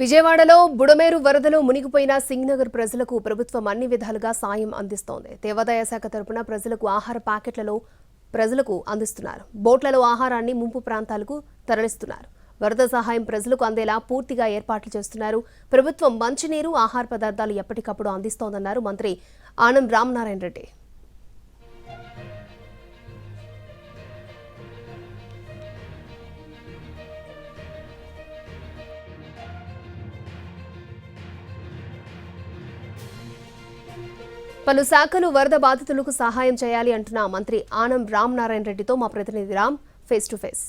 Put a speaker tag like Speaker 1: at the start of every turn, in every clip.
Speaker 1: విజయవాడలో బుడమేరు వరదలో మునిగిపోయిన సింగ్నగర్ ప్రజలకు ప్రభుత్వం అన్ని విధాలుగా సాయం అందిస్తోంది. దేవాదాయ శాఖ తరపున ప్రజలకు ఆహార ప్యాకెట్లలో ప్రజలకు అందిస్తున్నారు. బోట్లలో ఆహారాన్ని ముంపు ప్రాంతాలకు తరలిస్తున్నారు. వరద సహాయం ప్రజలకు అందేలా పూర్తిగా ఏర్పాట్లు చేస్తున్నారు. ప్రభుత్వం మంచినీరు, ఆహార పదార్థాలు ఎప్పటికప్పుడు అందిస్తోందన్నారు మంత్రి ఆనం రామనారాయణ రెడ్డి. పలు శాఖలు వరద బాధితులకు సహాయం చేయాలి అంటున్న మంత్రి ఆనం రామనారాయణ రెడ్డితో మా ప్రతినిధి రామ్ ఫేస్ టు ఫేస్.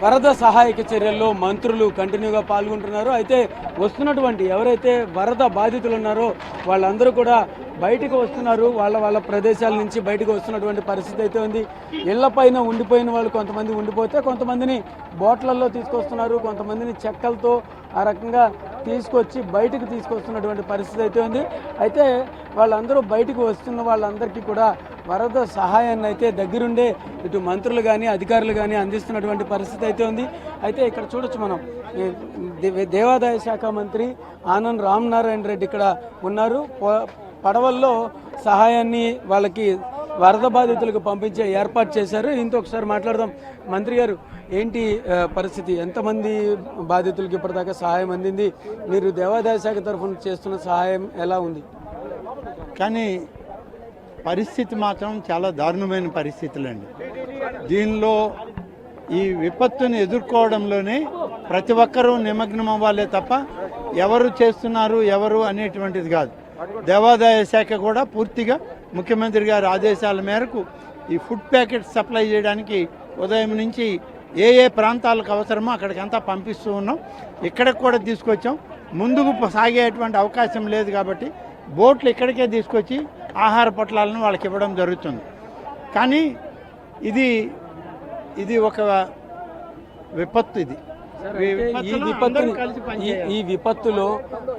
Speaker 2: వరద సహాయక చర్యల్లో మంత్రులు కంటిన్యూగా పాల్గొంటున్నారు. అయితే వస్తున్నటువంటి ఎవరైతే వరద బాధితులు ఉన్నారో వాళ్ళందరూ కూడా బయటకు వస్తున్నారు. వాళ్ళ ప్రదేశాల నుంచి బయటకు వస్తున్నటువంటి పరిస్థితి అయితే ఉంది. ఇళ్లపైన ఉండిపోయిన వాళ్ళు కొంతమంది ఉండిపోతే కొంతమందిని బోట్లలో తీసుకొస్తున్నారు. కొంతమందిని చెక్కలతో ఆ రకంగా తీసుకొచ్చి బయటకు తీసుకొస్తున్నటువంటి పరిస్థితి అయితే ఉంది. అయితే వాళ్ళందరూ బయటకు వస్తున్న వాళ్ళందరికీ కూడా వరద సహాయాన్ని అయితే దగ్గరుండే ఇటు మంత్రులు కానీ అధికారులు కానీ అందిస్తున్నటువంటి పరిస్థితి అయితే ఉంది. అయితే ఇక్కడ చూడొచ్చు మనం దేవాదాయ శాఖ మంత్రి ఆనం రామనారాయణ రెడ్డి ఇక్కడ ఉన్నారు. పడవల్లో సహాయాన్ని వాళ్ళకి వరద బాధితులకు పంపించే ఏర్పాటు చేశారు. దీంతో ఒకసారి మాట్లాడదాం. మంత్రి గారు, ఏంటి పరిస్థితి? ఎంతమంది బాధితులకు ఇప్పటిదాకా సహాయం అందింది? మీరు దేవాదాయ శాఖ తరఫున చేస్తున్న సహాయం ఎలా ఉంది?
Speaker 3: కానీ పరిస్థితి మాత్రం చాలా దారుణమైన పరిస్థితులండి. దీనిలో ఈ విపత్తుని ఎదుర్కోవడంలోనే ప్రతి ఒక్కరూ నిమగ్నం అవ్వాలే తప్ప ఎవరు చేస్తున్నారు ఎవరు అనేటువంటిది కాదు. దేవాదాయ శాఖ కూడా పూర్తిగా ముఖ్యమంత్రి గారి ఆదేశాల మేరకు ఈ ఫుడ్ ప్యాకెట్ సప్లై చేయడానికి ఉదయం నుంచి ఏ ప్రాంతాలకు అవసరమో అక్కడికంతా పంపిస్తూ ఉన్నాం. ఇక్కడికి కూడా తీసుకొచ్చాం. ముందుకు సాగేటువంటి అవకాశం లేదు కాబట్టి బోట్లు ఇక్కడికే తీసుకొచ్చి ఆహార పొట్లాలను వాళ్ళకి ఇవ్వడం జరుగుతుంది. కానీ ఇది ఒక విపత్తు.
Speaker 2: ఈ విపత్తులో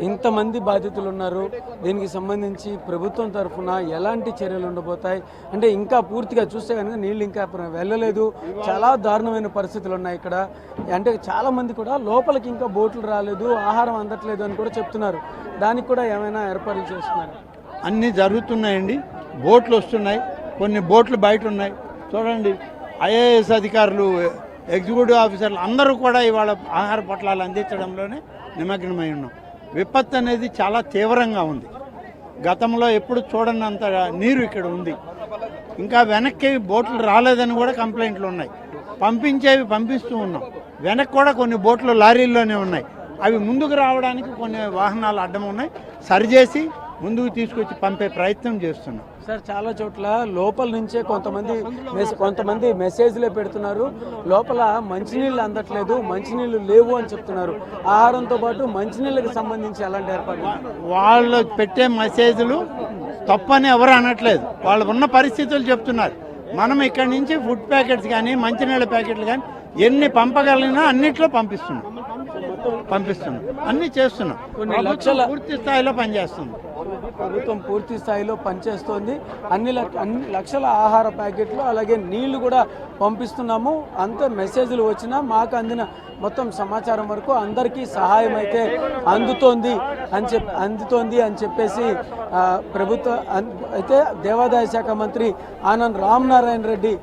Speaker 2: ఇంతమంది బాధితులు ఉన్నారు. దీనికి సంబంధించి ప్రభుత్వం తరఫున ఎలాంటి చర్యలు ఉండబోతాయి? అంటే ఇంకా పూర్తిగా చూస్తే కనుక నీళ్ళు ఇంకా వెళ్ళలేదు. చాలా దారుణమైన పరిస్థితులు ఉన్నాయి ఇక్కడ. అంటే చాలా మంది కూడా లోపలికి ఇంకా బోట్లు రాలేదు, ఆహారం అందట్లేదు అని కూడా చెప్తున్నారు. దానికి కూడా ఏమైనా ఏర్పాట్లు చేస్తున్నారు?
Speaker 3: అన్నీ జరుగుతున్నాయండి. బోట్లు వస్తున్నాయి, కొన్ని బోట్లు బయట ఉన్నాయి. చూడండి, ఐఏఎస్ అధికారులు, ఎగ్జిక్యూటివ్ ఆఫీసర్లు అందరూ కూడా ఇవాళ ఆహార పొట్లాలు అందించడంలోనే నిమగ్నమై ఉన్నాం. విపత్తు అనేది చాలా తీవ్రంగా ఉంది. గతంలో ఎప్పుడు చూడనంత నీరు ఇక్కడ ఉంది. ఇంకా వెనక్కి బోట్లు రాలేదని కూడా కంప్లైంట్లు ఉన్నాయి. పంపించేవి పంపిస్తూ ఉన్నాం. వెనక్కి కూడా కొన్ని బోట్లు లారీల్లోనే ఉన్నాయి. అవి ముందుకు రావడానికి కొన్ని వాహనాలు అడ్డం ఉన్నాయి. సరిచేసి ముందుకు తీసుకొచ్చి పంపే ప్రయత్నం చేస్తున్నాం.
Speaker 2: సార్, చాలా చోట్ల లోపల నుంచే కొంతమంది మెసేజ్లే పెడుతున్నారు. లోపల మంచినీళ్ళు అందట్లేదు, మంచినీళ్ళు లేవు అని చెప్తున్నారు. ఆహారంతో పాటు మంచినీళ్ళకి సంబంధించి ఎలాంటి ఏర్పాట్లు?
Speaker 3: వాళ్ళు పెట్టే మెసేజ్లు తప్పని ఎవరు అనట్లేదు. వాళ్ళు ఉన్న పరిస్థితులు చెప్తున్నారు. మనం ఇక్కడి నుంచి ఫుడ్ ప్యాకెట్స్ కానీ మంచినీళ్ళ ప్యాకెట్లు కానీ ఎన్ని పంపగలిగినా అన్నిట్లో పంపిస్తున్నాం, అన్ని చేస్తున్నాం.
Speaker 2: కొన్ని లక్షల
Speaker 3: పూర్తి స్థాయిలో పనిచేస్తుంది.
Speaker 2: ప్రభుత్వం పూర్తి స్థాయిలో పనిచేస్తోంది. అన్ని లక్షల ఆహార ప్యాకెట్లు అలాగే నీళ్లు కూడా పంపిస్తున్నాము. అంత మెసేజ్లు వచ్చినా మాకు అందిన మొత్తం సమాచారం వరకు అందరికీ సహాయం అయితే అందుతోంది అని చెప్పేసి ప్రభుత్వ అయితే దేవాదాయ శాఖ మంత్రి ఆనం రామనారాయణ రెడ్డి